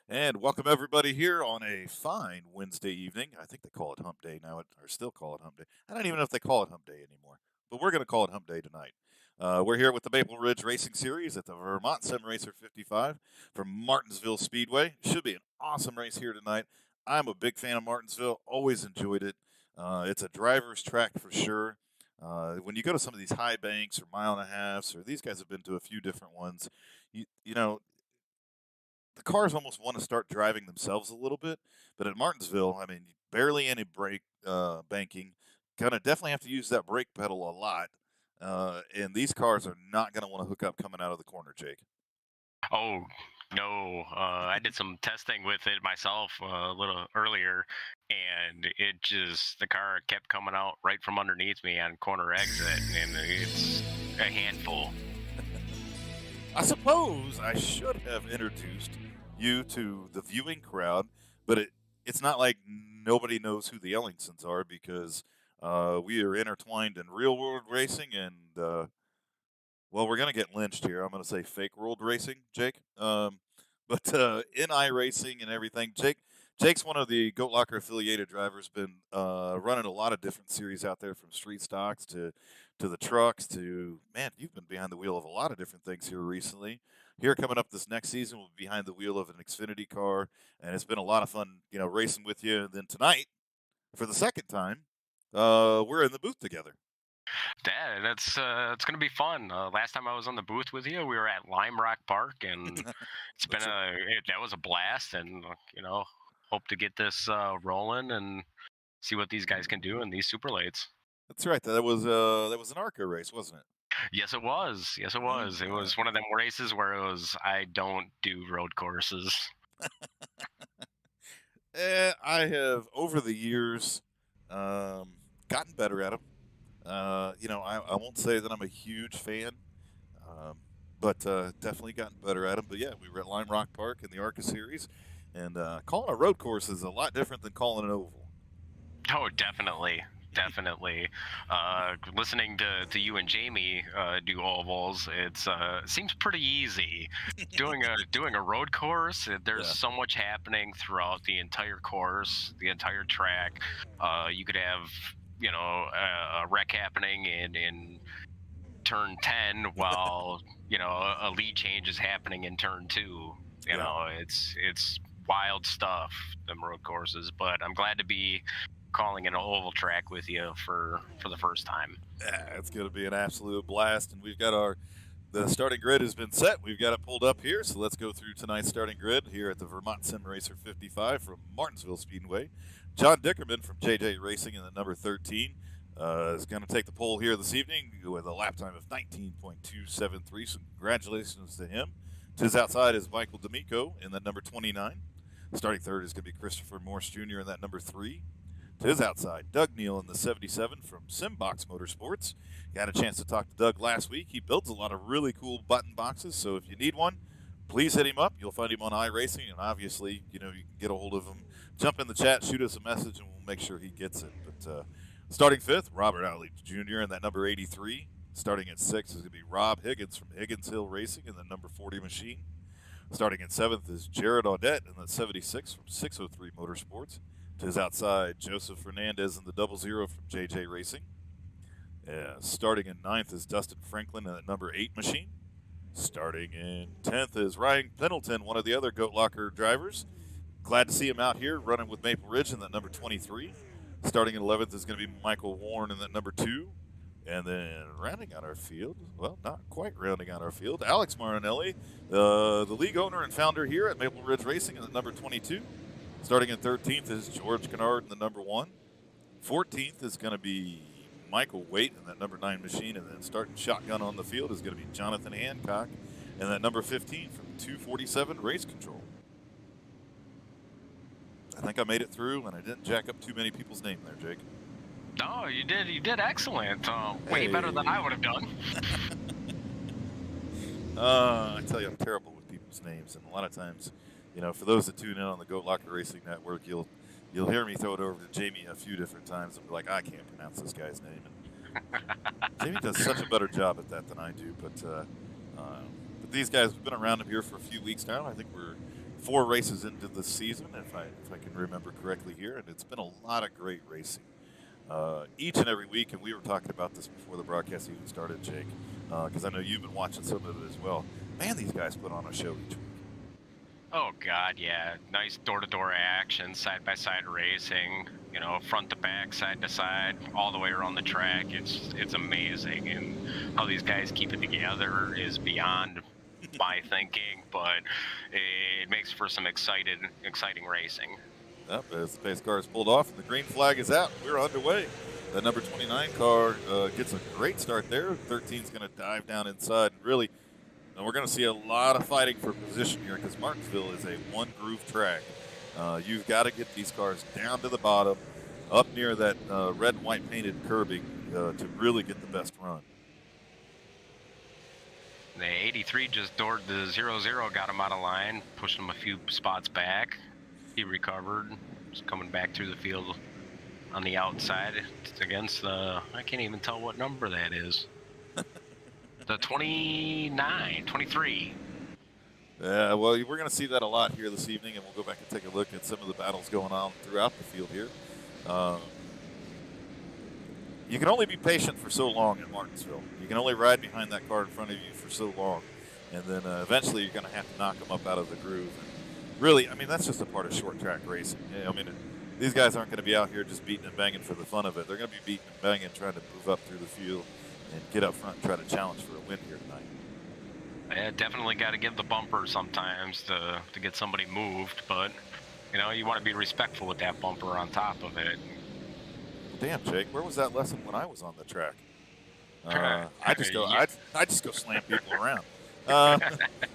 And welcome everybody here on a fine Wednesday evening. I think they call it Hump Day now, or still call it Hump Day. I don't even know if they call it Hump Day anymore, but we're going to call it Hump Day tonight. We're here with the Maple Ridge Racing Series at the Vermont Sim Racer 55 from Martinsville Speedway. Should be an awesome race here tonight. I'm a big fan of Martinsville, always enjoyed it. It's a driver's track for sure. When you go to some of these high banks or mile and a halves, or these guys have been to a few different ones, you know, the cars almost want to start driving themselves a little bit. But at Martinsville, I mean, barely any brake banking. Kind of definitely have to use that brake pedal a lot. And these cars are not going to want to hook up coming out of the corner, Jake. Oh, no. I did some testing with it myself a little earlier, and the car kept coming out right from underneath me on corner exit, and it's a handful. I suppose I should have introduced you to the viewing crowd, but it's not like nobody knows who the Ellingsons are because we are intertwined in real world racing and well, we're gonna get lynched here. I'm gonna say fake world racing, Jake. But in iRacing and everything, Jake's one of the Goat Locker affiliated drivers. Been running a lot of different series out there, from street stocks to the trucks to man. You've been behind the wheel of a lot of different things here recently. Here coming up this next season, we'll be behind the wheel of an Xfinity car, and it's been a lot of fun, racing with you. And then tonight, for the second time, we're in the booth together. Yeah, that's it's gonna be fun. Last time I was on the booth with you, we were at Lime Rock Park, and That's right. that was a blast. And hope to get this rolling and see what these guys can do in these super lates. That's right. That was an ARCA race, wasn't it? Yes, it was. Yes, it was. It Yeah. was one of them races where it was, I don't do road courses. I have over the years um, gotten better at them. I won't say that I'm a huge fan, um, but definitely gotten better at them. But yeah, we were at Lime Rock Park in the ARCA series, and calling a road course is a lot different than calling an oval. Oh, definitely. Definitely. Listening to you and Jamie do ovals, it's seems pretty easy. Doing a road course, there's Yeah, so much happening throughout the entire course, the entire track. You could have a wreck happening in turn 10 while a lead change is happening in turn 2. yeah. It's wild stuff, them road courses, but I'm glad to be calling an oval track with you for the first time. Yeah, it's going to be an absolute blast, and we've got the starting grid has been set. We've got it pulled up here, so let's go through tonight's starting grid here at the Vermont Sim Racer 55 from Martinsville Speedway. John Dickerman from JJ Racing in the number 13 is going to take the pole here this evening with a lap time of 19.273. So congratulations to him. To his outside is Michael D'Amico in that number 29. Starting third is going to be Christopher Morse Jr. in that number 3. To his outside, Doug Neal in the 77 from Simbox Motorsports. Got a chance to talk to Doug last week. He builds a lot of really cool button boxes, so if you need one, please hit him up. You'll find him on iRacing, and obviously, you can get a hold of him. Jump in the chat, shoot us a message, and we'll make sure he gets it. But starting fifth, Robert Outley Jr. in that number 83. Starting at sixth is going to be Rob Higgins from Higgins Hill Racing in the number 40 machine. Starting in seventh is Jared Audette in the 76 from 603 Motorsports. To his outside, Joseph Fernandez in the 00 from JJ Racing. Starting in ninth is Dustin Franklin in the number 8 machine. Starting in 10th is Ryan Pendleton, one of the other Goat Locker drivers. Glad to see him out here running with Maple Ridge in that number 23. Starting in 11th is going to be Michael Warren in that number 2. And then rounding out our field, well, not quite rounding out our field, Alex Marinelli, the league owner and founder here at Maple Ridge Racing in the number 22. Starting in 13th is George Kennard in the number 1. 14th is going to be Michael Waite in that number 9 machine. And then starting shotgun on the field is going to be Jonathan Hancock in that number 15 from 247 Race Control. I think I made it through, and I didn't jack up too many people's name there, Jake. No, you did. You did excellent. Way better than I would have done. I tell you, I'm terrible with people's names, and a lot of times, for those that tune in on the Goat Locker Racing Network, you'll hear me throw it over to Jamie a few different times and be like, I can't pronounce this guy's name. And Jamie does such a better job at that than I do. But these guys, we've been around them here for a few weeks now. I think we're 4 races into the season, if I can remember correctly here, and it's been a lot of great racing. Each and every week, and we were talking about this before the broadcast even started, Jake, because I know you've been watching some of it as well. Man, these guys put on a show each week. Oh God, yeah. Nice door-to-door action, side-by-side racing. You know, front to back, side to side, all the way around the track. It's amazing, and how these guys keep it together is beyond my thinking. But it makes for some exciting racing. Yep, as the pace car is pulled off and the green flag is out, we're underway. That number 29 car gets a great start there. 13 is going to dive down inside, and really, we're going to see a lot of fighting for position here because Martinsville is a one-groove track. You've got to get these cars down to the bottom, up near that red and white painted curbing to really get the best run. The 83 just doored the 0-0, got him out of line, pushed him a few spots back. He recovered, just coming back through the field on the outside. It's against the, I can't even tell what number that is. The 23. Yeah, well, we're going to see that a lot here this evening, and we'll go back and take a look at some of the battles going on throughout the field here. You can only be patient for so long in Martinsville. You can only ride behind that car in front of you for so long, and then eventually you're going to have to knock them up out of the groove. And really, I mean, that's just a part of short track racing. I mean, these guys aren't going to be out here just beating and banging for the fun of it. They're going to be beating and banging, trying to move up through the field and get up front and try to challenge for a win here tonight. Yeah, definitely got to give the bumper sometimes to get somebody moved, but you know, you want to be respectful with that bumper on top of it. Damn, Jake, where was that lesson when I was on the track? I just go slam people around.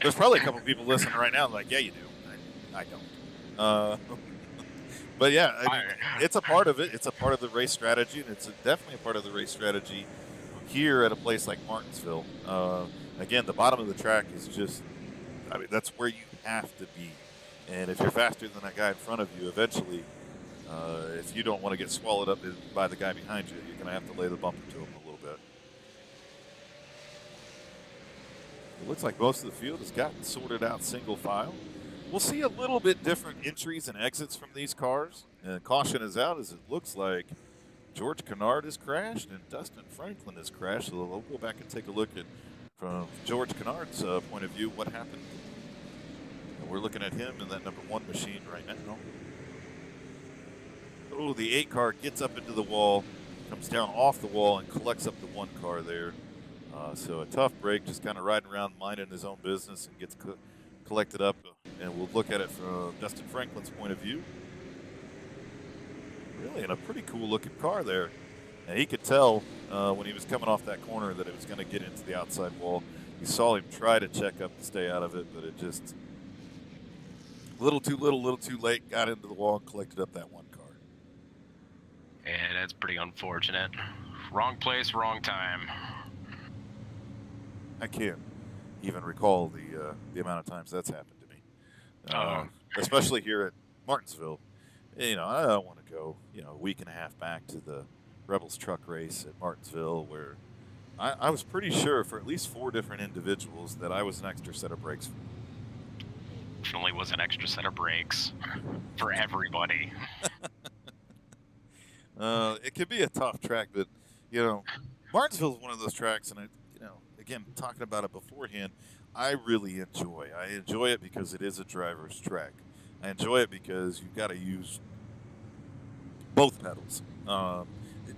There's probably a couple people listening right now like, yeah, you do. I don't. But yeah, I mean, it's a part of it. It's a part of the race strategy, and it's definitely a part of the race strategy here at a place like Martinsville. Again, the bottom of the track is just, I mean, that's where you have to be. And if you're faster than that guy in front of you, eventually, if you don't want to get swallowed up by the guy behind you, you're going to have to lay the bumper to him a little bit. It looks like most of the field has gotten sorted out single file. We'll see a little bit different entries and exits from these cars. And caution is out as it looks like George Kennard has crashed and Dustin Franklin has crashed. So we'll go back and take a look at, from George Kennard's point of view, what happened. And we're looking at him in that number 1 machine right now. Oh, the 8 car gets up into the wall, comes down off the wall, and collects up the 1 car there. So a tough break, just kind of riding around, minding his own business, and gets collected up. And we'll look at it from Dustin Franklin's point of view. Really in a pretty cool looking car there. And he could tell when he was coming off that corner that it was going to get into the outside wall. You saw him try to check up to stay out of it, but it just a little too late, got into the wall and collected up that 1 car. Yeah, that's pretty unfortunate. Wrong place, wrong time. I can't even recall the amount of times that's happened to me. Especially here at Martinsville. You know, I don't want to go, a week and a half back to the Rebels truck race at Martinsville where I was pretty sure for at least 4 different individuals that I was an extra set of brakes for. Definitely was an extra set of brakes for everybody. It could be a tough track, but, Martinsville is one of those tracks, and, again, talking about it beforehand, I really enjoy. I enjoy it because it is a driver's track. I enjoy it because you've got to use both pedals.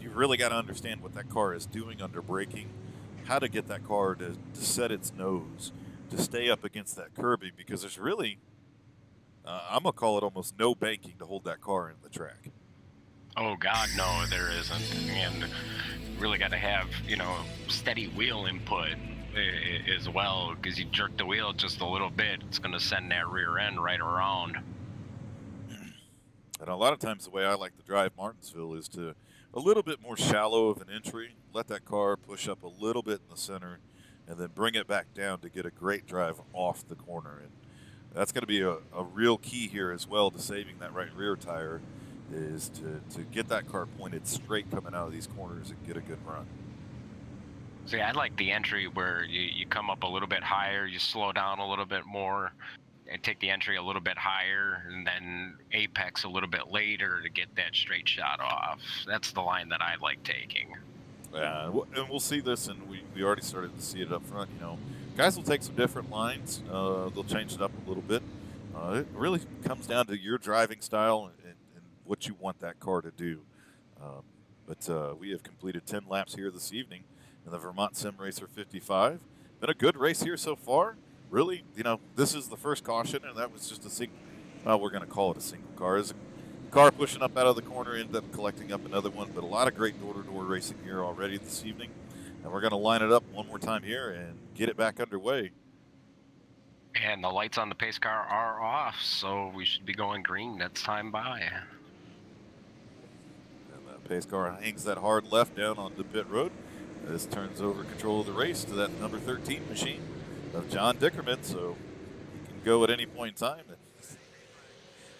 You've really got to understand what that car is doing under braking, how to get that car to set its nose, to stay up against that curbing, because there's really, I'm going to call it almost no banking to hold that car in the track. Oh, God, no, there isn't. And really got to have, steady wheel input as well, because you jerk the wheel just a little bit, it's going to send that rear end right around. And a lot of times the way I like to drive Martinsville is to a little bit more shallow of an entry, let that car push up a little bit in the center, and then bring it back down to get a great drive off the corner. And that's going to be a real key here as well to saving that right rear tire, is to get that car pointed straight coming out of these corners and get a good run. See, I like the entry where you come up a little bit higher, you slow down a little bit more, take the entry a little bit higher and then apex a little bit later to get that straight shot off. That's the line that I like taking. Yeah, and we'll see this, and we already started to see it up front. Guys will take some different lines. They'll change it up a little bit. It really comes down to your driving style and what you want that car to do. But we have completed 10 laps here this evening in the Vermont Sim Racer 55. Been a good race here so far. Really, this is the first caution, and that was just a single. Well, we're going to call it a single car. It's a car pushing up out of the corner, ended up collecting up another one. But a lot of great door-to-door racing here already this evening, and we're going to line it up one more time here and get it back underway. And the lights on the pace car are off, so we should be going green next time by. And the pace car hangs that hard left down on the pit road. This turns over control of the race to that number 13 machine of John Dickerman, so he can go at any point in time.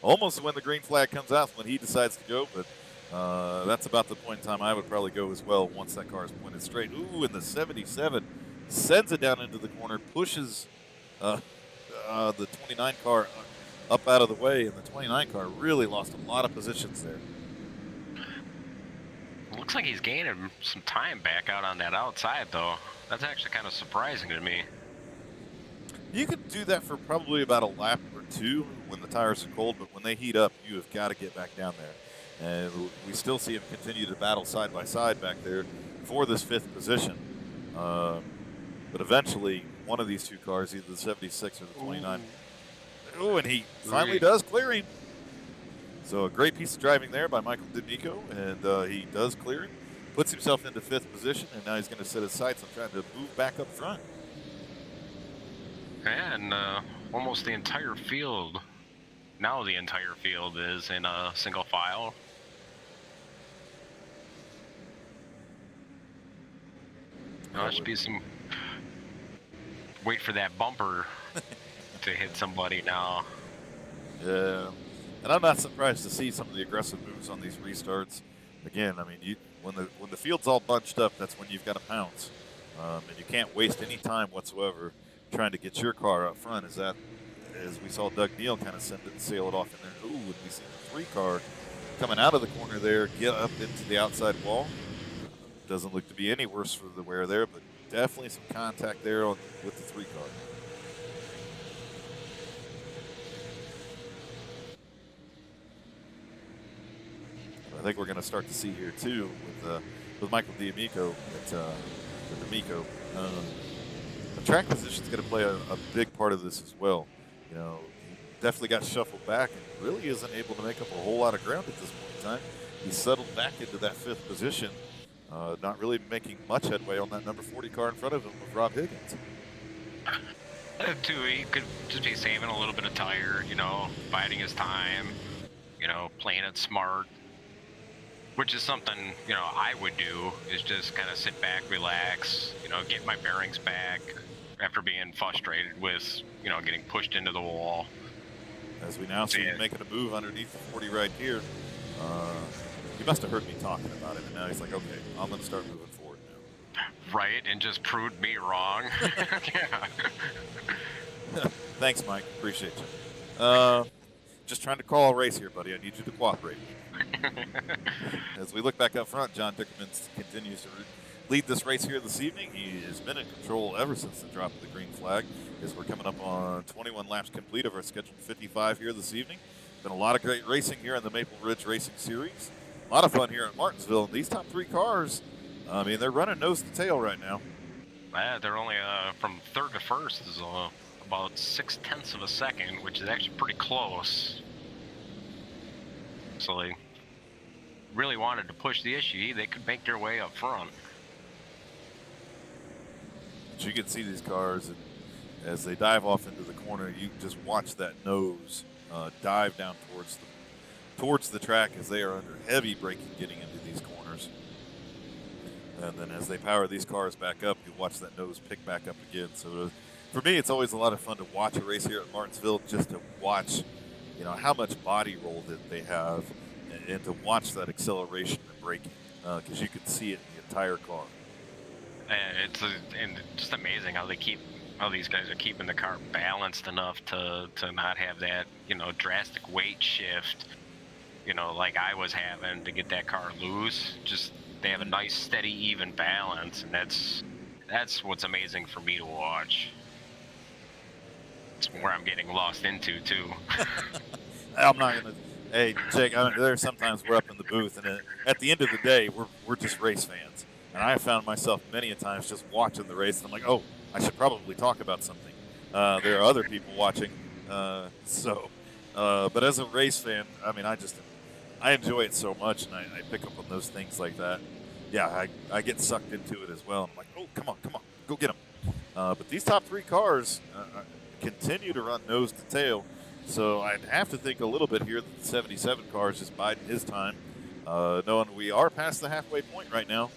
Almost when the green flag comes out when he decides to go, but that's about the point in time I would probably go as well once that car is pointed straight. Ooh, and the 77 sends it down into the corner, pushes the 29 car up out of the way, and the 29 car really lost a lot of positions there. Looks like he's gaining some time back out on that outside, though. That's actually kind of surprising to me. You could do that for probably about a lap or two when the tires are cold, but when they heat up, you have got to get back down there. And we still see him continue to battle side by side back there for this 5th position. But eventually, one of these two cars, either the 76 or the 29. Oh, and he finally does clear him. So a great piece of driving there by Michael D'Amico, and he does clear him, puts himself into 5th position, and now he's going to set his sights on trying to move back up front. And almost the entire field, now the entire field is in a single file. There should be some, wait for that bumper to hit somebody now. Yeah, and I'm not surprised to see some of the aggressive moves on these restarts. Again, I mean, when the field's all bunched up, that's when you've got to pounce, and you can't waste any time whatsoever trying to get your car up front. As we saw Doug Neal kind of sail it off in there. Ooh, and we see the 3 car coming out of the corner there, get up into the outside wall. Doesn't look to be any worse for the wear there, but definitely some contact there with the 3 car. I think we're going to start to see here too with Michael D'Amico. The track position is going to play a big part of this as well. He definitely got shuffled back and really isn't able to make up a whole lot of ground at this point in time. He settled back into that 5th position, not really making much headway on that number 40 car in front of him with Rob Higgins. Too, he could just be saving a little bit of tire, biding his time, playing it smart. Which is something, I would do, is just kind of sit back, relax, get my bearings back after being frustrated with, getting pushed into the wall. As we now see him making a move underneath the 40 right here. He must have heard me talking about it, and now he's like, okay, I'm going to start moving forward now. Right, and just proved me wrong. Thanks, Mike. Appreciate you. Just trying to call a race here, buddy. I need you to cooperate. As we look back up front, John Dickerman continues to lead this race here this evening. He has been in control ever since the drop of the green flag, as we're coming up on 21 laps complete of our scheduled 55 here this evening. Been a lot of great racing here in the Maple Ridge Racing Series. A lot of fun here at Martinsville. And these top 3 cars, I mean, they're running nose to tail right now. They're only from 3rd to 1st is about 0.6 of a second, which is actually pretty close. So they really wanted to push the issue. They could make their way up front. But you can see these cars, and as they dive off into the corner, you just watch that nose dive down towards the track as they are under heavy braking getting into these corners. And then as they power these cars back up, you watch that nose pick back up again. So for me, it's always a lot of fun to watch a race here at Martinsville, just to watch, how much body roll that they have, and to watch that acceleration and braking, because you can see it in the entire car. And it's just amazing how they keep All these guys are keeping the car balanced enough to not have that, drastic weight shift, like I was having to get that car loose. Just they have a nice, steady, even balance, and that's what's amazing for me to watch. It's where I'm getting lost into too. I'm not gonna. Hey, Jake. There's sometimes we're up in the booth, and at the end of the day, we're just race fans. And I have found myself many a times just watching the race, and I'm like, oh, I should probably talk about something. There are other people watching, but as a race fan, I mean, I enjoy it so much, and I pick up on those things like that. Yeah, I get sucked into it as well. And I'm like, oh, come on, go get them. But these top three cars continue to run nose to tail. So I'd have to think a little bit here that the 77 car is just biding his time, knowing we are past the halfway point right now,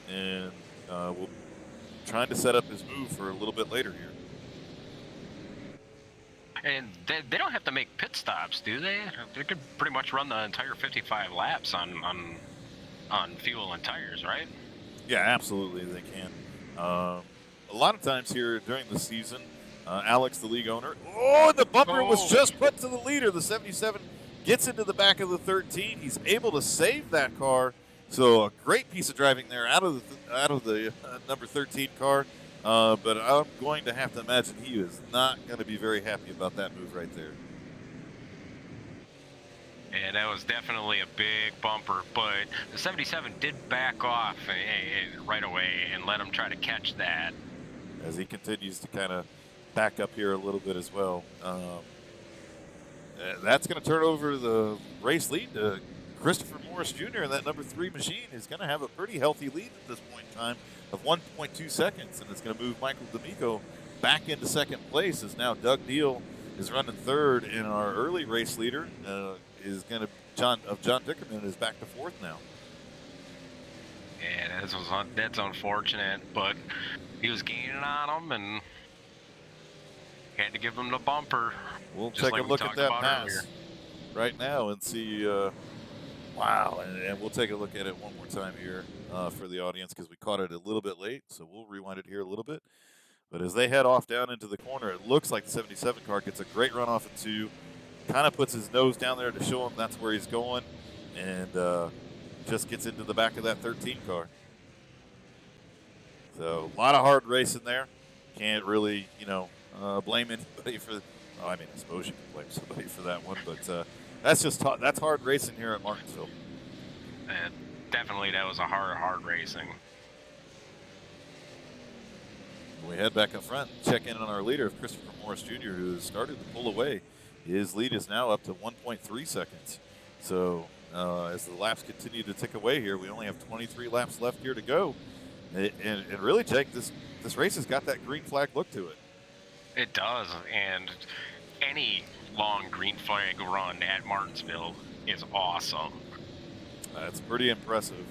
and we're trying to set up his move for a little bit later here. And they don't have to make pit stops, do they? They could pretty much run the entire 55 laps on fuel and tires, right? Yeah, absolutely they can. A lot of times here during the season, Alex, the league owner, and the bumper was just put to the leader. The 77 gets into the back of the 13. He's able to save that car. So a great piece of driving there out of the number 13 car. But I'm going to have to imagine he is not going to be very happy about that move right there. Yeah, that was definitely a big bumper, but the 77 did back off right away and let him try to catch that. As he continues to kind of back up here a little bit as well. That's going to turn over the race lead to Christopher Morris Jr. and that number 3 machine is going to have a pretty healthy lead at this point in time of 1.2 seconds, and it's going to move Michael D'Amico back into second place as now Doug Neal is running third, and our early race leader is going to John Dickerman is back to fourth now. Yeah, that's unfortunate, but he was gaining on him and had to give him the bumper. We'll take a look at that pass right now and see. Wow, and we'll take a look at it one more time here for the audience because we caught it a little bit late, so we'll rewind it here a little bit. But as they head off down into the corner, it looks like the 77 car gets a great run off of 2, kind of puts his nose down there to show him that's where he's going, and just gets into the back of that 13 car. So a lot of hard racing there. Can't really, blame anybody for. Oh, I mean, I suppose you can blame somebody for that one, but that's hard racing here at Martinsville. And definitely, that was a hard racing. We head back up front, check in on our leader, Christopher Morris Jr., who has started to pull away. His lead is now up to 1.3 seconds. So as the laps continue to tick away here, we only have 23 laps left here to go. And really, Jake, this race has got that green flag look to it. It does, and any long green flag run at Martinsville is awesome. It's pretty impressive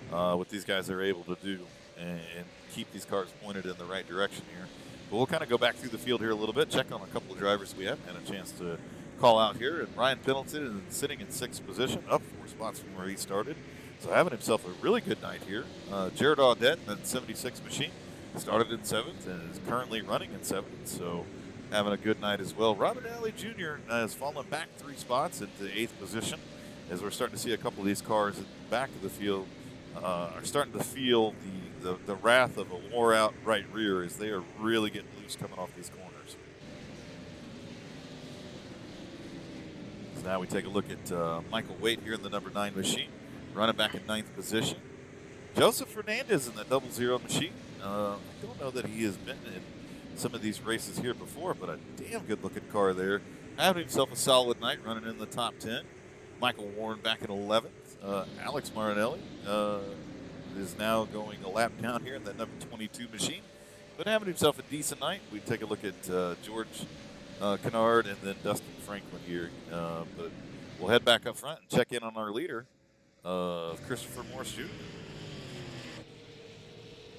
what these guys are able to do and keep these cars pointed in the right direction here. But we'll kind of go back through the field here a little bit, check on a couple of drivers we haven't had a chance to call out here. And Ryan Pendleton is sitting in 6th position, up 4 spots from where he started. So having himself a really good night here. Jared Audette, that 76 machine, started in 7th and is currently running in 7th. So having a good night as well. Robert Alley Jr. Has fallen back 3 spots into 8th position as we're starting to see a couple of these cars in the back of the field are starting to feel the wrath of a wore-out right rear as they are really getting loose coming off these corners. So now we take a look at Michael Waite here in the number 9 machine, running back in 9th position. Joseph Fernandez in the 00 machine. I don't know that he has been in some of these races here before, but a damn good-looking car there. Having himself a solid night running in the top 10. Michael Warren back in 11th. Alex Marinelli is now going a lap down here in that number 22 machine, but having himself a decent night. We take a look at George Kennard and then Dustin Franklin here. But we'll head back up front and check in on our leader, Christopher Morris Jr.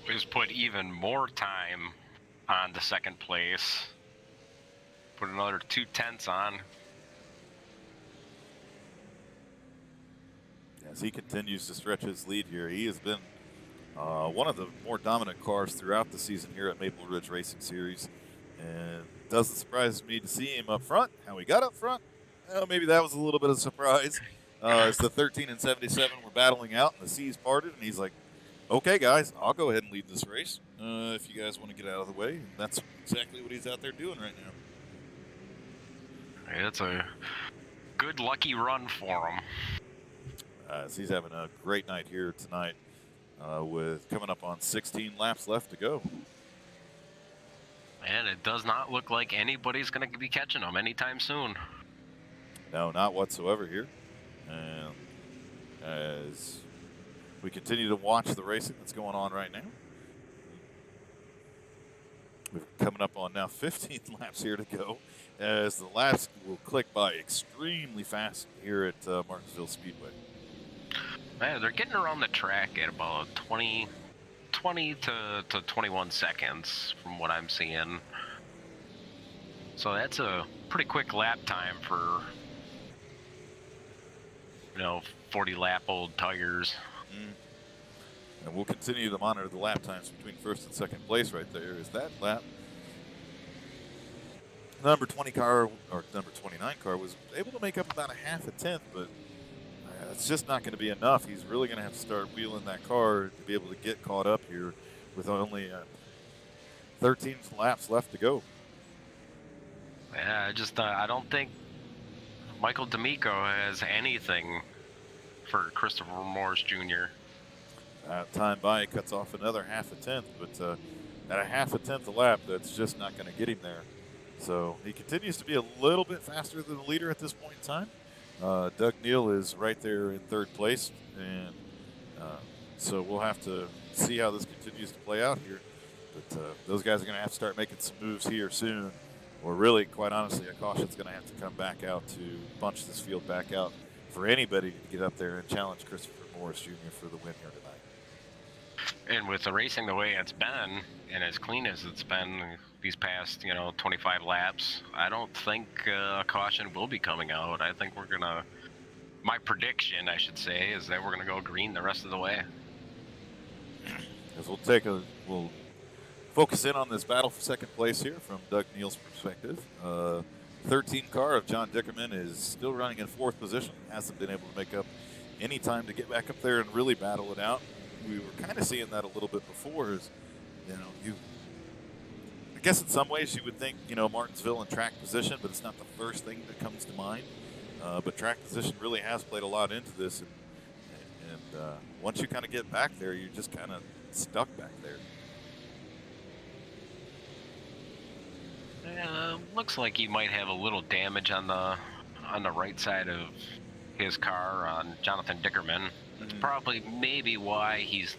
We just put even more time on the second place. Put another 2/10 on. As he continues to stretch his lead here, he has been one of the more dominant cars throughout the season here at Maple Ridge Racing Series. And doesn't surprise me to see him up front. How he got up front, well, maybe that was a little bit of a surprise. As the 13 and 77 were battling out and the seas parted, and he's like, okay, guys, I'll go ahead and lead this race if you guys want to get out of the way. And that's exactly what he's out there doing right now. It's a good lucky run for him. He's having a great night here tonight with coming up on 16 laps left to go. And it does not look like anybody's going to be catching him anytime soon. No, not whatsoever here. And as we continue to watch the racing that's going on right now, we're coming up on now 15 laps here to go, as the laps will click by extremely fast here at Martinsville Speedway. Man, they're getting around the track at about 20 to 21 seconds from what I'm seeing. So that's a pretty quick lap time for, 40 lap old tires. And we'll continue to monitor the lap times between first and second place right there. Is that lap? Number 20 car, or number 29 car, was able to make up about a half a tenth, but it's just not going to be enough. He's really going to have to start wheeling that car to be able to get caught up here with only 13 laps left to go. Yeah, I don't think Michael D'Amico has anything for Christopher Morris Jr. Time by cuts off another half a tenth, but at a half a tenth a lap, that's just not going to get him there. So he continues to be a little bit faster than the leader at this point in time. Doug Neal is right there in third place, and so we'll have to see how this continues to play out here. But those guys are going to have to start making some moves here soon, or really, quite honestly, a caution's going to have to come back out to bunch this field back out for anybody to get up there and challenge Christopher Morris Jr. for the win here tonight. And with the racing the way it's been, and as clean as it's been these past, 25 laps, I don't think a caution will be coming out. I think my prediction, I should say, is that we're going to go green the rest of the way. As we'll focus in on this battle for second place here from Doug Neal's perspective. 13 car of John Dickerman is still running in fourth position. Hasn't been able to make up any time to get back up there and really battle it out. We were kind of seeing that a little bit before. I guess in some ways you would think, Martinsville and track position, but it's not the first thing that comes to mind. But track position really has played a lot into this. And once you kind of get back there, you're just kind of stuck back there. Looks like he might have a little damage on the right side of his car on Jonathan Dickerman. That's probably maybe why he's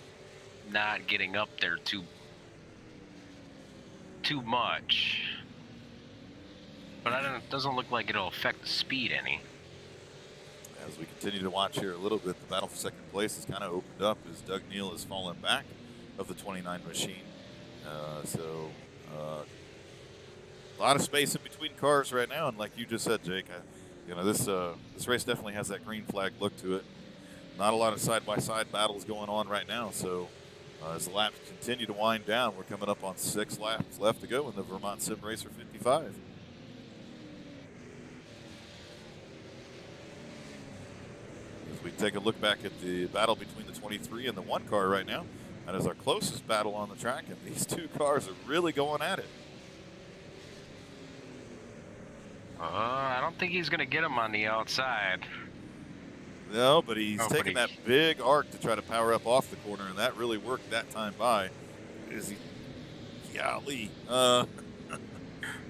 not getting up there too much. But it doesn't look like it'll affect the speed any. As we continue to watch here a little bit, the battle for second place has kind of opened up as Doug Neal has fallen back of the 29 machine. A lot of space in between cars right now, and like you just said, Jake, this race definitely has that green flag look to it. Not a lot of side-by-side battles going on right now, so as the laps continue to wind down, we're coming up on 6 laps left to go in the Vermont Sim Racer 55. As we take a look back at the battle between the 23 and the 1 car right now, that is our closest battle on the track, and these two cars are really going at it. I don't think he's going to get him on the outside. No, but he's taking that big arc to try to power up off the corner, and that really worked that time by. Golly.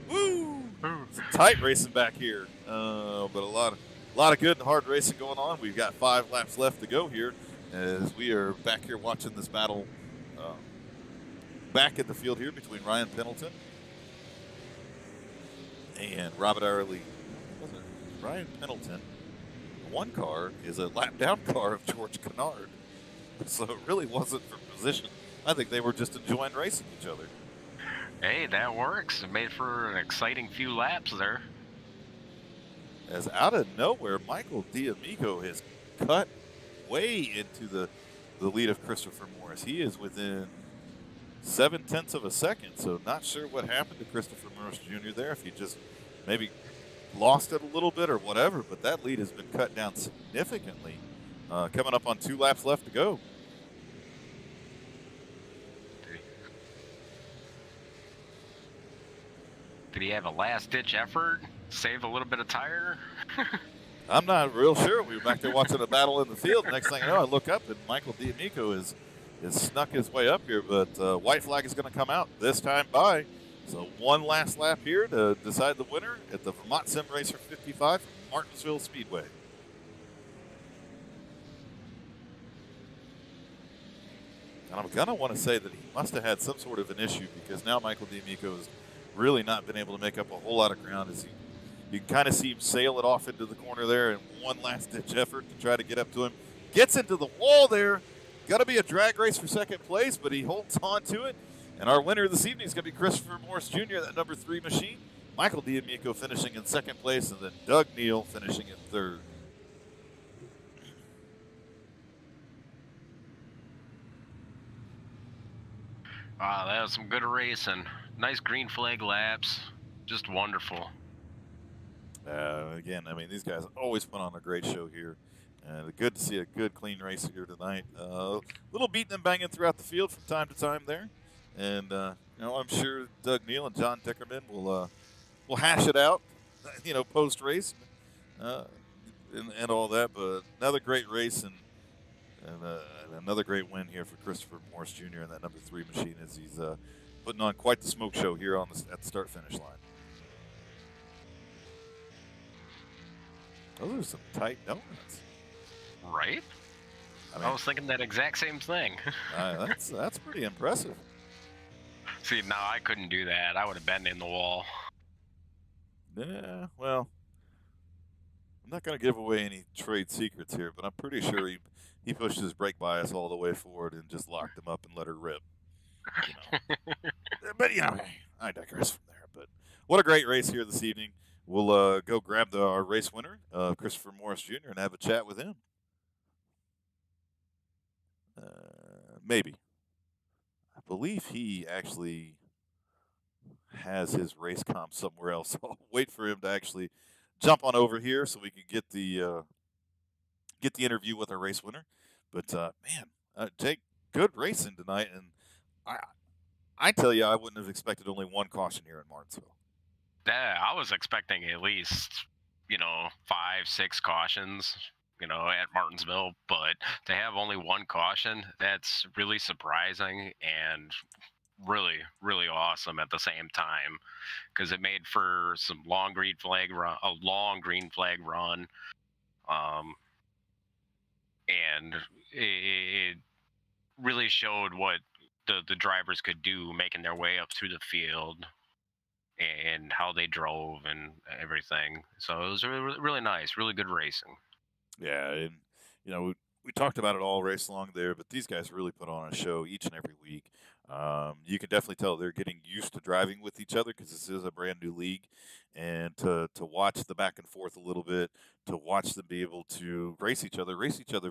Woo! Some tight racing back here, but a lot of good and hard racing going on. We've got 5 laps left to go here as we are back here watching this battle back in the field here between Ryan Pendleton and Robert Arley. Ryan Pendleton. 1 car is a lap down car of George Kennard. So it really wasn't for position. I think they were just enjoying racing each other. Hey, that works. It made for an exciting few laps there. As out of nowhere, Michael D'Amico has cut way into the lead of Christopher Morris. He is within 7/10 of a second. So not sure what happened to Christopher Morris Jr. there, if he just maybe lost it a little bit or whatever, but that lead has been cut down significantly. Coming up on 2 laps left to go. Did he have a last-ditch effort? Save a little bit of tire? I'm not real sure. We were back there watching a battle in the field. Next thing I know, I look up and Michael D'Amico is snuck his way up here, but white flag is going to come out this time by. So one last lap here to decide the winner at the Vermont Sim Racer 55 from Martinsville Speedway. And I'm going to want to say that he must have had some sort of an issue, because now Michael D'Amico has really not been able to make up a whole lot of ground. As you can kind of see him sail it off into the corner there in one last-ditch effort to try to get up to him. Gets into the wall there. Got to be a drag race for second place, but he holds on to it. And our winner this evening is going to be Christopher Morris Jr., that number 3 machine. Michael D'Amico finishing in second place, and then Doug Neal finishing in third. Wow, that was some good racing. Nice green flag laps. Just wonderful. Again, I mean, these guys always put on a great show here. And good to see a good, clean race here tonight. Little beating and banging throughout the field from time to time there. And, I'm sure Doug Neal and John Dickerman will hash it out, post-race and all that. But another great race and another great win here for Christopher Morris Jr. and that number 3 machine, as he's putting on quite the smoke show here at the start-finish line. Those are some tight donuts. Right? I was thinking that exact same thing. That's pretty impressive. See, now I couldn't do that. I would have been in the wall. Yeah, well, I'm not going to give away any trade secrets here, but I'm pretty sure he pushed his brake bias all the way forward and just locked him up and let her rip. But, I digress from there. But what a great race here this evening. We'll go grab our race winner, Christopher Morris Jr., and have a chat with him. Maybe. I believe he actually has his race comp somewhere else. So I'll wait for him to actually jump on over here so we can get the interview with our race winner. But Jake, good racing tonight, and I tell you, I wouldn't have expected only one caution here in Martinsville. Yeah, I was expecting at least 5-6 cautions. At Martinsville, but to have only one caution, that's really surprising and really, really awesome at the same time, because it made for a long green flag run, and it really showed what the drivers could do, making their way up through the field and how they drove and everything. So it was really, really nice, really good racing. Yeah, and we talked about it all race long there, but these guys really put on a show each and every week. You can definitely tell they're getting used to driving with each other, because this is a brand new league, and to watch the back and forth a little bit, to watch them be able to race each other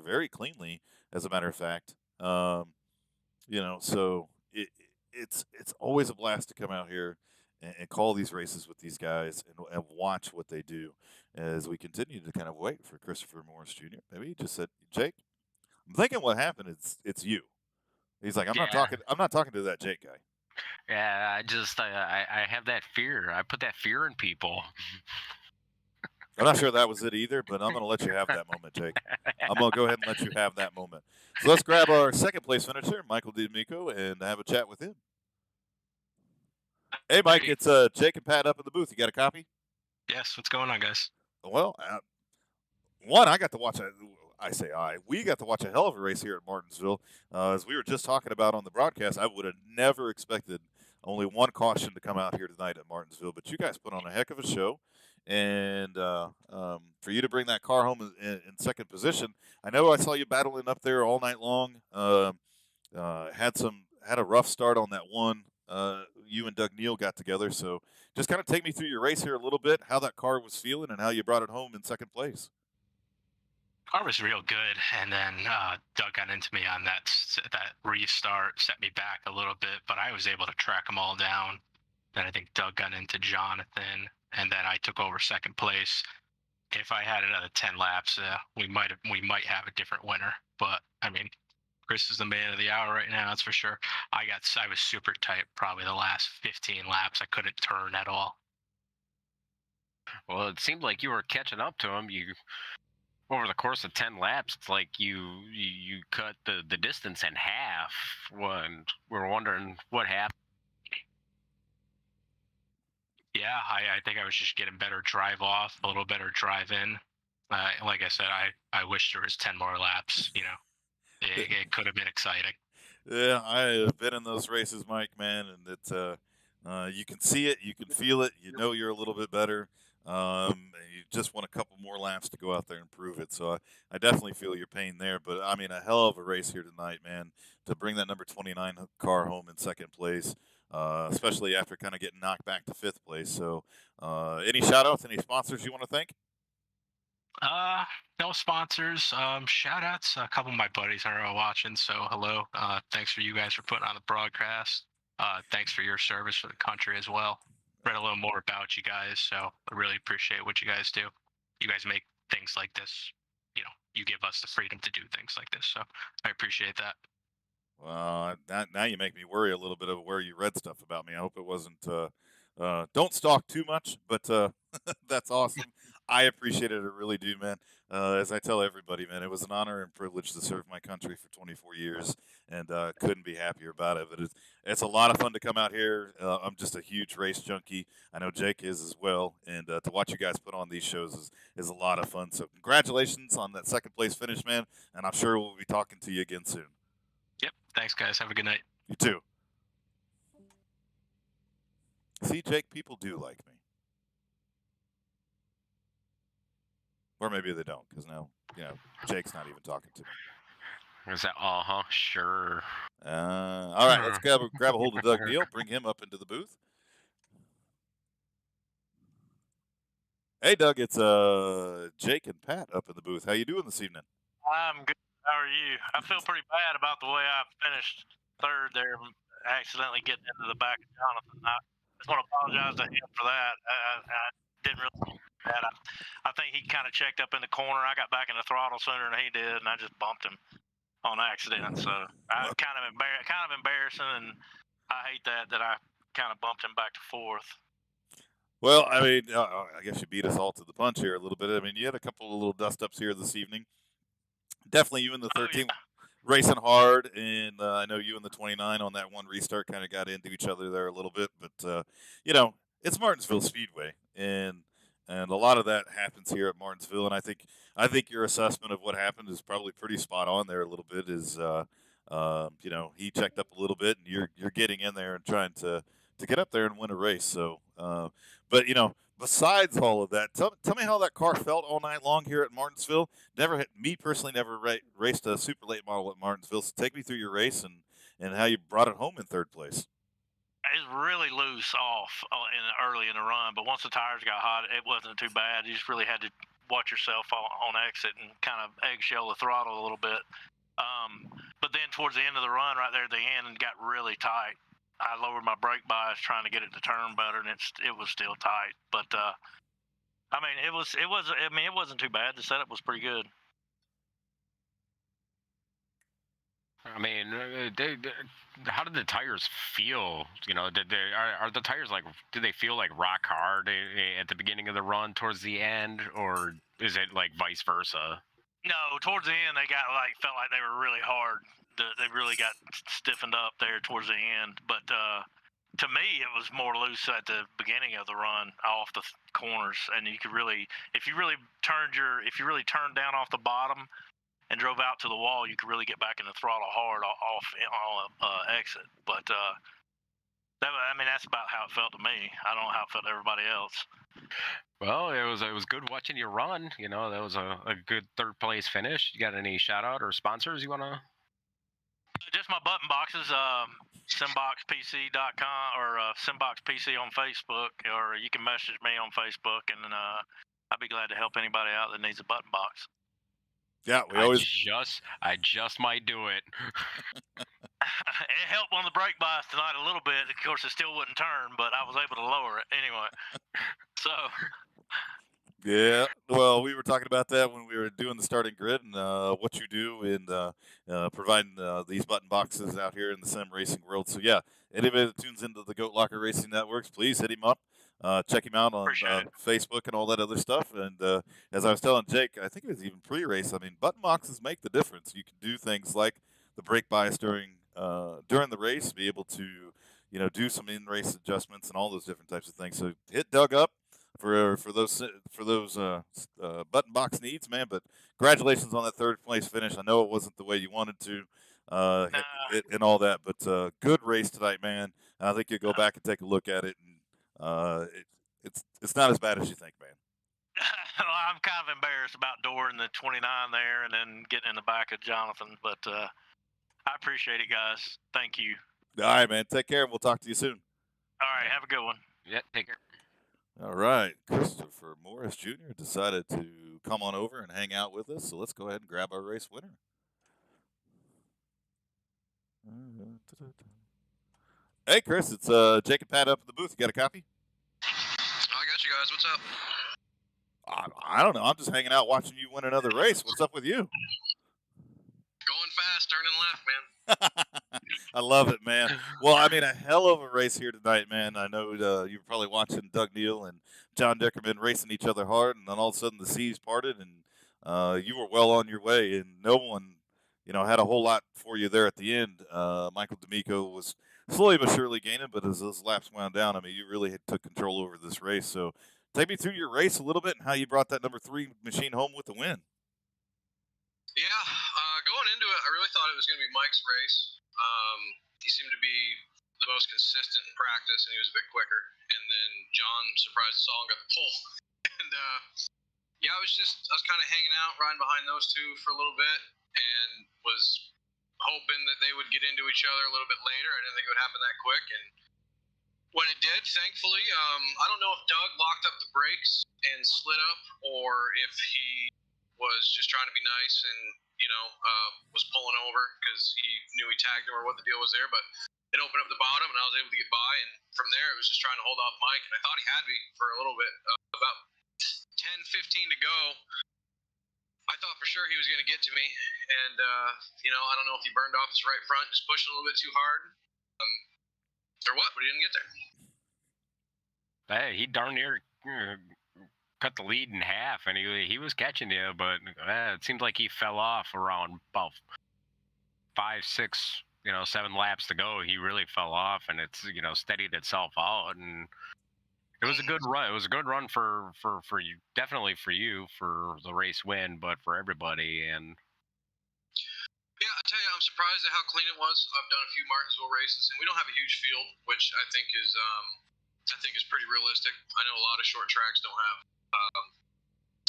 very cleanly, as a matter of fact. So it's always a blast to come out here and call these races with these guys and watch what they do, as we continue to kind of wait for Christopher Morris Jr. Maybe he just said, Jake, I'm thinking what happened is it's you. He's like, I'm not talking to that Jake guy. Yeah, I have that fear. I put that fear in people. I'm not sure that was it either, but I'm going to let you have that moment, Jake. I'm going to go ahead and let you have that moment. So let's grab our second place finisher, Michael D'Amico, and have a chat with him. Hey, Mike, it's Jake and Pat up in the booth. You got a copy? Yes. What's going on, guys? Well, I got to watch we got to watch a hell of a race here at Martinsville. As we were just talking about on the broadcast, I would have never expected only one caution to come out here tonight at Martinsville, but you guys put on a heck of a show. And for you to bring that car home in second position, I know I saw you battling up there all night long. Had a rough start on that one. You and Doug Neal got together, so just kind of take me through your race here a little bit, how that car was feeling, and how you brought it home in second place. car was real good, and then Doug got into me on that restart, set me back a little bit, but I was able to track them all down. Then I think Doug got into Jonathan, and then I took over second place. If I had another 10 laps, we might have a different winner. But I mean, Chris is the man of the hour right now, that's for sure. I was super tight probably the last 15 laps. I couldn't turn at all. Well, it seemed like you were catching up to him. You over the course of 10 laps, it's like you cut the distance in half. When we're wondering what happened. Yeah, I think I was just getting better drive off, a little better drive in. Like I said, I wish there was 10 more laps. You know, it could have been exciting. Yeah, I have been in those races, Mike, man, and it's you can see it, you can feel it, you know you're a little bit better. And you just want a couple more laps to go out there and prove it. So I definitely feel your pain there. But I mean, a hell of a race here tonight, man. To bring that number 29 car home in second place, especially after kind of getting knocked back to fifth place. So, any shout outs, any sponsors you want to thank? No sponsors. Shout outs. A couple of my buddies are watching, so hello. Thanks for you guys for putting on the broadcast. Thanks for your service for the country as well. Read a little more about you guys, so I really appreciate what you guys do. You guys make things like this. You know, you give us the freedom to do things like this, so I appreciate that. Well, now you make me worry a little bit of where you read stuff about me. I hope it wasn't. Don't stalk too much, but that's awesome. I appreciate it. I really do, man. As I tell everybody, man, it was an honor and privilege to serve my country for 24 years, and couldn't be happier about it. But it's a lot of fun to come out here. I'm just a huge race junkie. I know Jake is as well, and to watch you guys put on these shows is a lot of fun. So congratulations on that second place finish, man. And I'm sure we'll be talking to you again soon. Yep. Thanks, guys. Have a good night. You too. See, Jake, people do like me. Or maybe they don't, because now, Jake's not even talking to me. Is that sure? All right, let's grab a hold of Doug Neal, bring him up into the booth. Hey, Doug, it's Jake and Pat up in the booth. How you doing this evening? I'm good. How are you? I feel pretty bad about the way I finished third there, accidentally getting into the back of Jonathan. I just want to apologize to him for that. I didn't really do that. I think he kind of checked up in the corner. I got back in the throttle sooner than he did, and I just bumped him on accident. So I kind of embarrassing, and I hate that I kind of bumped him back to fourth. Well, I mean, I guess you beat us all to the punch here a little bit. I mean, you had a couple of little dust-ups here this evening. Definitely you in the 13 racing hard, and I know you and the 29 on that one restart kind of got into each other there a little bit. But, it's Martinsville Speedway, and a lot of that happens here at Martinsville. And I think your assessment of what happened is probably pretty spot on there a little bit. He checked up a little bit, and you're getting in there and trying to get up there and win a race. So, but besides all of that, tell me how that car felt all night long here at Martinsville. Me personally, never raced a super late model at Martinsville. So take me through your race and how you brought it home in third place. It was really loose off early in the run, but once the tires got hot, it wasn't too bad. You just really had to watch yourself on exit and kind of eggshell the throttle a little bit. But then towards the end of the run, right there at the end, it got really tight. I lowered my brake bias trying to get it to turn better, and it was still tight. But it wasn't too bad. The setup was pretty good. I mean, how did the tires feel? Are the tires do they feel like rock hard at the beginning of the run towards the end, or is it like vice versa? No, towards the end they felt like they were really hard. They really got stiffened up there towards the end. But to me, it was more loose at the beginning of the run off the corners, and you could really, if you really turned down off the bottom and drove out to the wall, you could really get back in the throttle hard off exit. But that's about how it felt to me. I don't know how it felt to everybody else. Well, it was good watching you run. That was a good third place finish. You got any shout out or sponsors you want to? Just my button boxes, simboxpc.com or simboxpc on Facebook, or you can message me on Facebook, and I'd be glad to help anybody out that needs a button box. Yeah, we always. I just might do it. It helped on the brake bias tonight a little bit. Of course, it still wouldn't turn, but I was able to lower it anyway. So. Yeah, well, we were talking about that when we were doing the starting grid and what you do in providing these button boxes out here in the sim racing world. So yeah, anybody that tunes into the Goat Locker Racing Networks, please hit him up. Check him out on Facebook and all that other stuff. And as I was telling Jake, I think it was even pre-race. I mean, button boxes make the difference. You can do things like the brake bias during the race, be able to do some in-race adjustments and all those different types of things. So hit Doug up for those button box needs, man. But congratulations on that third place finish. I know it wasn't the way you wanted to, and all that, but good race tonight, man. And I think you'll go back and take a look at it, and it's not as bad as you think, man. Well, I'm kind of embarrassed about Doran the 29 there, and then getting in the back of Jonathan. But I appreciate it, guys. Thank you. All right, man. Take care, and we'll talk to you soon. All right, have a good one. Yeah, take care. All right, Christopher Morris Jr. decided to come on over and hang out with us, so let's go ahead and grab our race winner. Hey, Chris, it's Jake and Pat up in the booth. You got a copy? I got you guys. What's up? I don't know. I'm just hanging out watching you win another race. What's up with you? Going fast, turning left, man. I love it, man. Well, I mean, a hell of a race here tonight, man. I know you were probably watching Doug Neal and John Dickerman racing each other hard, and then all of a sudden the seas parted, and you were well on your way, and no one, had a whole lot for you there at the end. Michael D'Amico was slowly but surely gaining, but as those laps wound down, I mean, you really took control over this race. So take me through your race a little bit and how you brought that number 3 machine home with the win. Yeah, going into it, I really thought it was going to be Mike's race. He seemed to be the most consistent in practice, and he was a bit quicker. And then John surprised us all and got the pole. And yeah, I was kind of hanging out, riding behind those two for a little bit, and was hoping that they would get into each other a little bit later. I didn't think it would happen that quick, and when it did, thankfully, I don't know if Doug locked up the brakes and slid up, or if he was just trying to be nice and was pulling over because he knew he tagged him or what the deal was there. But it opened up the bottom, and I was able to get by. And from there, it was just trying to hold off Mike. And I thought he had me for a little bit. About 10, 15 to go, I thought for sure he was going to get to me. And, I don't know if he burned off his right front, just pushing a little bit too hard. Or what, but he didn't get there. Hey, he darn near cut the lead in half, and he was catching you, but it seemed like he fell off around about 5, 6, 7 laps to go. He really fell off, and it's steadied itself out, and it was a good run. It was a good run for you, definitely for you for the race win, but for everybody. And yeah, I tell you, I'm surprised at how clean it was. I've done a few Martinsville races, and we don't have a huge field, which I think is pretty realistic. I know a lot of short tracks don't have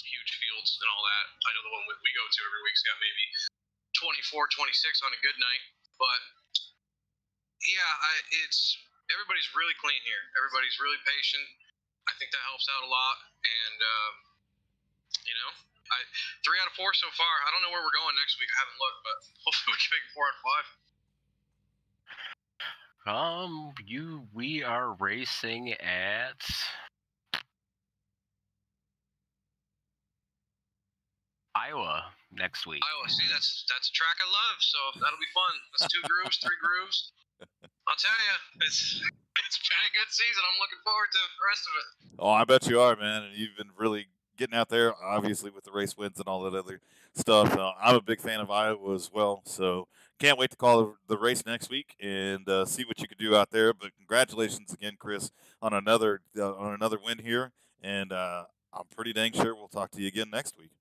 huge fields and all that. I know the one we go to every week's got maybe 24, 26 on a good night. But yeah, everybody's really clean here. Everybody's really patient. I think that helps out a lot. And 3 out of 4 so far. I don't know where we're going next week. I haven't looked, but hopefully we can make 4 out of 5. We are racing at Iowa next week. Iowa, see, that's a track I love, so that'll be fun. That's 2 grooves, 3 grooves. I'll tell you, it's been a good season. I'm looking forward to the rest of it. Oh, I bet you are, man. And you've been really getting out there, obviously, with the race wins and all that other stuff. I'm a big fan of Iowa as well, so can't wait to call the race next week and see what you can do out there. But congratulations again, Chris, on another win here, and I'm pretty dang sure we'll talk to you again next week.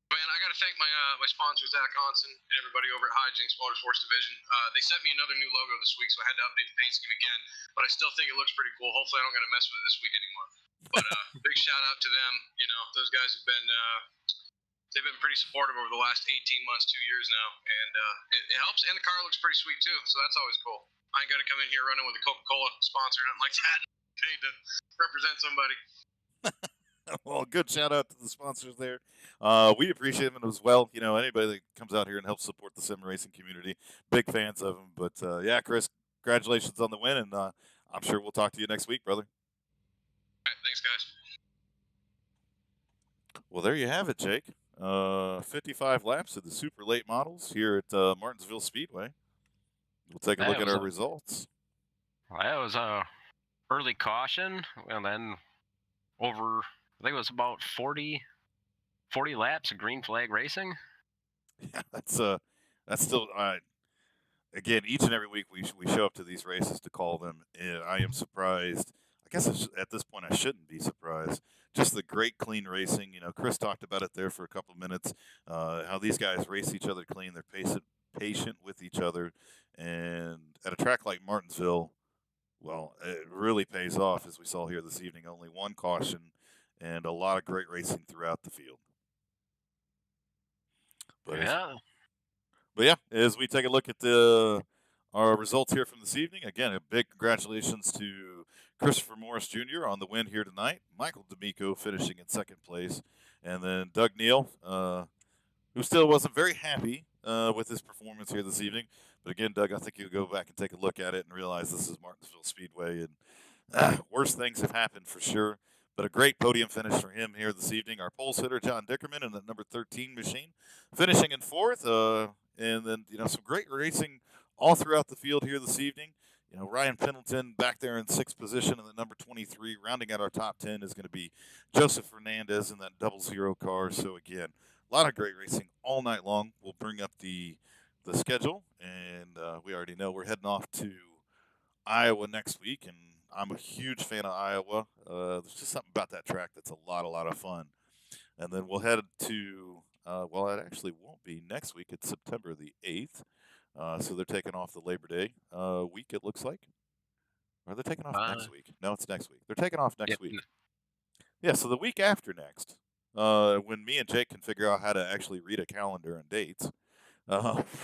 Man, I got to thank my sponsors, Zach Hansen, and everybody over at Hijinks Motorsports Division. They sent me another new logo this week, so I had to update the paint scheme again. But I still think it looks pretty cool. Hopefully, I don't got to mess with it this week anymore. But big shout out to them. Those guys have been they've been pretty supportive over the last 18 months, 2 years now, and it helps. And the car looks pretty sweet too, so that's always cool. I ain't got to come in here running with a Coca-Cola sponsor or nothing like that. Paid to represent somebody. Well, good shout out to the sponsors there. We appreciate them as well. Anybody that comes out here and helps support the sim racing community, big fans of them. But yeah, Chris, congratulations on the win, and I'm sure we'll talk to you next week, brother. All right, thanks, guys. Well, there you have it, Jake. 55 laps of the super late models here at Martinsville Speedway. We'll take a look at our results. That was a early caution, and then over, I think it was about 40 laps of green flag racing. Yeah, that's still again, each and every week we show up to these races to call them. And I am surprised. I guess at this point I shouldn't be surprised. Just the great clean racing. Chris talked about it there for a couple of minutes. How these guys race each other clean. They're patient with each other, and at a track like Martinsville, well, it really pays off, as we saw here this evening. Only one caution and a lot of great racing throughout the field. But yeah, as we take a look at our results here from this evening, again, a big congratulations to Christopher Morris Jr. on the win here tonight. Michael D'Amico finishing in second place, and then Doug Neal, who still wasn't very happy with his performance here this evening. But again, Doug, I think you'll go back and take a look at it and realize this is Martinsville Speedway, and worse things have happened for sure. But a great podium finish for him here this evening. Our pole sitter, John Dickerman, in the number 13 machine, finishing in fourth. And then, some great racing all throughout the field here this evening. Ryan Pendleton back there in sixth position in the number 23. Rounding out our top 10 is going to be Joseph Fernandez in that 00 car. So, again, a lot of great racing all night long. We'll bring up the schedule, and we already know we're heading off to Iowa next week, and I'm a huge fan of Iowa. There's just something about that track that's a lot of fun. And then we'll head to, well, it actually won't be next week. It's September the 8th. So they're taking off the Labor Day week, it looks like. Or are they taking off next week? No, it's next week. They're taking off next week. Yeah, so the week after next, when me and Jake can figure out how to actually read a calendar and dates,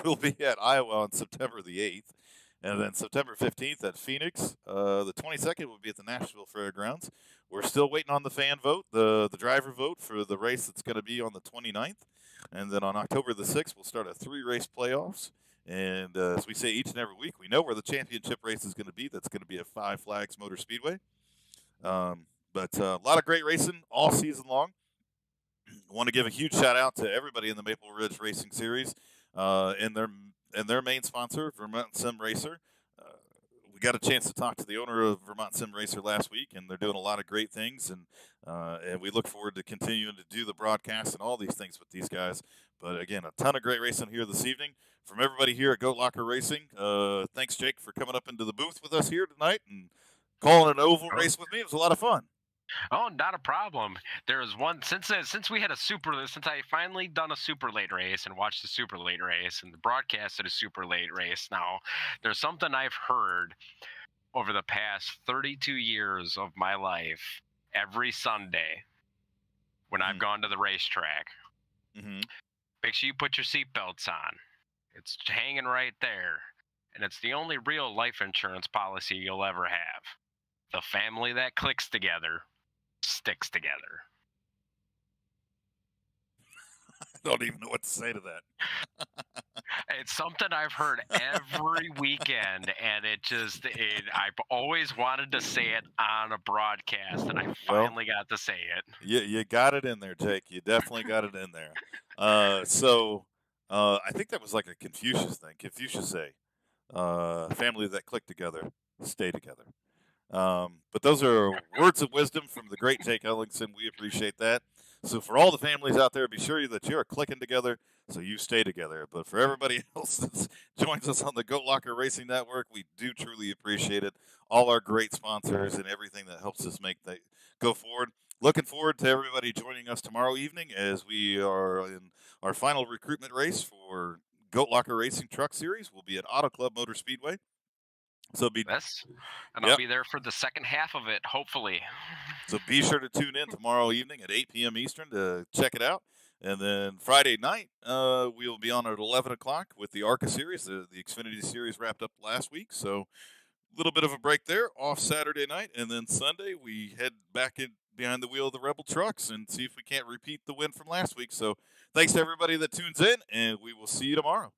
we'll be at Iowa on September the 8th. And then September 15th at Phoenix. The 22nd will be at the Nashville Fairgrounds. We're still waiting on the fan vote, the driver vote for the race that's going to be on the 29th. And then on October the 6th, we'll start a 3-race playoffs. And as we say each and every week, we know where the championship race is going to be. That's going to be at Five Flags Motor Speedway. But a lot of great racing all season long. I want to give a huge shout out to everybody in the Maple Ridge Racing Series and their main sponsor, Vermont Sim Racer. We got a chance to talk to the owner of Vermont Sim Racer last week, and they're doing a lot of great things, and we look forward to continuing to do the broadcast and all these things with these guys. But again, a ton of great racing here this evening from everybody here at Goat Locker Racing. Thanks, Jake, for coming up into the booth with us here tonight and calling an oval race with me. It was a lot of fun. Oh, not a problem. There was one since we had since I finally done a super late race and watched the super late race and the broadcast of a super late race. Now, there's something I've heard over the past 32 years of my life every Sunday when I've gone to the racetrack. Mm-hmm. Make sure you put your seatbelts on. It's hanging right there, and it's the only real life insurance policy you'll ever have. The family that clicks together sticks together. I don't even know what to say to that. It's something I've heard every weekend, and I've always wanted to say it on a broadcast, and I finally got to say it. You got it in there, Jake. You definitely got it in there. I think that was like a Confucius thing. Confucius say, family that click together, stay together. But those are words of wisdom from the great Jake Ellingson. We appreciate that. So for all the families out there, be sure that you're clicking together so you stay together. But for everybody else that joins us on the Goat Locker Racing Network, we do truly appreciate it. All our great sponsors and everything that helps us make that go forward. Looking forward to everybody joining us tomorrow evening as we are in our final recruitment race for Goat Locker Racing Truck Series. We'll be at Auto Club Motor Speedway. So I'll be there for the second half of it, hopefully. So be sure to tune in tomorrow evening at 8 p.m. Eastern to check it out. And then Friday night, we'll be on at 11 o'clock with the ARCA Series. The Xfinity Series wrapped up last week, so a little bit of a break there, off Saturday night. And then Sunday, we head back in behind the wheel of the Rebel trucks and see if we can't repeat the win from last week. So thanks to everybody that tunes in, and we will see you tomorrow.